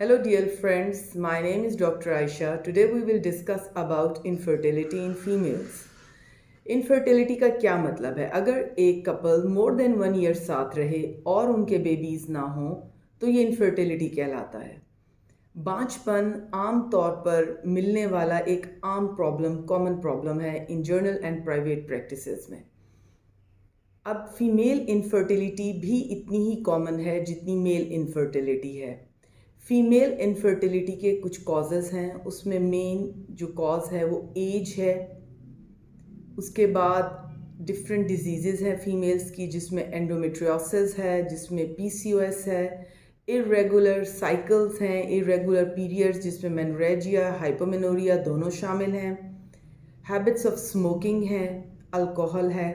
Hello dear friends, my name is Dr. Aisha. Today we will discuss about infertility in females. Infertility का क्या मतलब है? अगर एक कपल मोर देन 1 ईयर साथ रहे और उनके बेबीज ना हो तो ये इनफर्टिलिटी कहलाता है। बांझपन आम तौर पर मिलने वाला एक आम प्रॉब्लम, कॉमन प्रॉब्लम है इन जर्नल एंड प्राइवेट प्रैक्टिसेस में। अब फीमेल इनफर्टिलिटी भी इतनी ही कॉमन है जितनी मेल इनफर्टिलिटी है। फीमेल इनफर्टिलिटी के कुछ कॉजेज़ हैं, उसमें मेन जो कॉज है वो एज है। उसके बाद डिफरेंट डिजीज़ हैं फीमेल्स की, जिसमें एंडोमेट्रियोसिस है, जिसमें पीसीओएस है, इरेगुलर साइकिल्स हैं, इरेगुलर पीरियड्स जिसमें मेनोरेजिया, हाइपोमेनोरिया दोनों शामिल हैं, हैबिट्स ऑफ स्मोकिंग हैं, अल्कोहल है,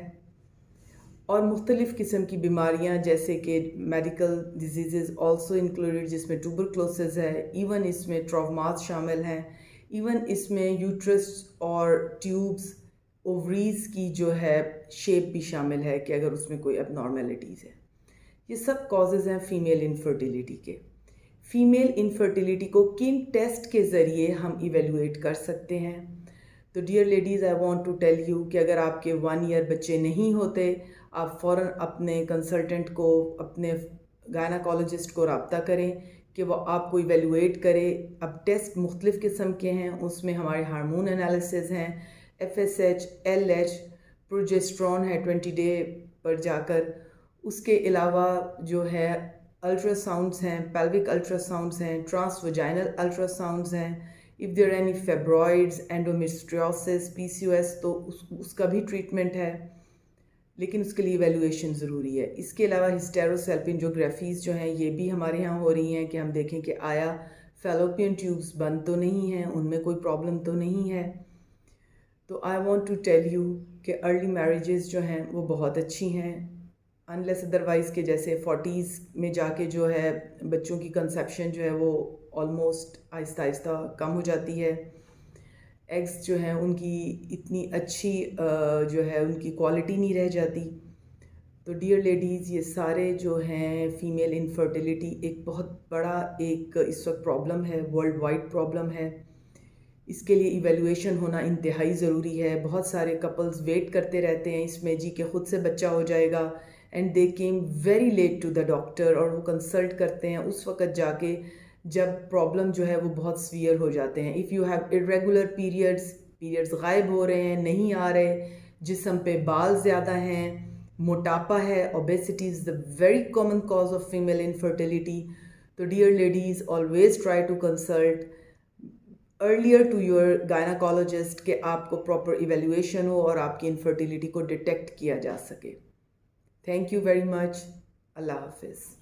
और मुख्तलिफ़ किस्म की बीमारियां जैसे कि मेडिकल डिजीज़ ऑल्सो इंक्लूडेड, जिसमें ट्यूबरक्लोसिस है, इवन इसमें ट्रॉमास शामिल हैं, इवन इसमें यूट्रस और ट्यूब्स ओवरीज़ की जो है शेप भी शामिल है कि अगर उसमें कोई एबनॉर्मेलिटीज़ है। ये सब कॉजेज़ हैं फ़ीमेल इनफर्टिलिटी के। फ़ीमेल इनफर्टिलिटी को किन टेस्ट के ज़रिए हम इवेलुएट कर सकते हैं? तो dear ladies, I want to tell you कि अगर आपके 1 ईयर बच्चे नहीं होते, आप फ़ौरन अपने कंसल्टेंट को, अपने गायनाकोलॉजिस्ट को रब्ता करें कि वो आपको इवेलुएट करे। अब टेस्ट मुख्तलिफ़ किस्म के हैं, उसमें हमारे हार्मोन एनालिसिस हैं, FSH, LH, प्रोजेस्ट्रॉन है 20 डे पर जाकर। उसके अलावा जो है अल्ट्रासाउंड्स हैं, पेल्विक अल्ट्रासाउंड्स हैं, ट्रांसवजाइनल अल्ट्रासाउंड्स हैं। If there any fibroids, endometriosis, PCOS तो उसका भी ट्रीटमेंट है, लेकिन उसके लिए इवैल्यूएशन ज़रूरी है। इसके अलावा हिस्टेरोसैल्पिंजोग्राफीज़ जो हैं ये भी हमारे यहाँ हो रही हैं कि हम देखें कि आया फैलोपियन ट्यूब्स बंद तो नहीं हैं, उनमें कोई प्रॉब्लम तो नहीं है। तो I want to tell you कि अर्ली मैरिजेस जो हैं वो बहुत अच्छी हैं, अनलेस अदरवाइज़ के जैसे 40s में जाके जो है बच्चों की कंसेप्शन जो है वो ऑलमोस्ट आहिस्ता आहिस्ता कम हो जाती है। एग्स जो हैं उनकी इतनी अच्छी जो है उनकी क्वालिटी नहीं रह जाती। तो डियर लेडीज़, ये सारे जो हैं फ़ीमेल इनफर्टिलिटी एक बहुत बड़ा एक इस वक्त प्रॉब्लम है, वर्ल्ड वाइड प्रॉब्लम है। इसके लिए इवैल्यूएशन होना इंतहाई ज़रूरी है। बहुत सारे कपल्स वेट करते रहते हैं इसमें जी कि ख़ुद से बच्चा हो जाएगा, and they came very late to the doctor, और वो कंसल्ट करते हैं उस वक़्त जाके जब प्रॉब्लम जो है वो बहुत सीवियर हो जाते हैं। If you have irregular periods गायब हो रहे हैं, नहीं आ रहे, जिस्म पे बाल ज़्यादा हैं, मोटापा है, obesity is the very common cause of female infertility. तो dear ladies, always try to consult earlier to your gynaecologist कि आपको प्रॉपर इवैल्यूएशन हो और आपकी इनफर्टिलिटी को डिटेक्ट किया जा सके। Thank you very much. Allah हाफिज़।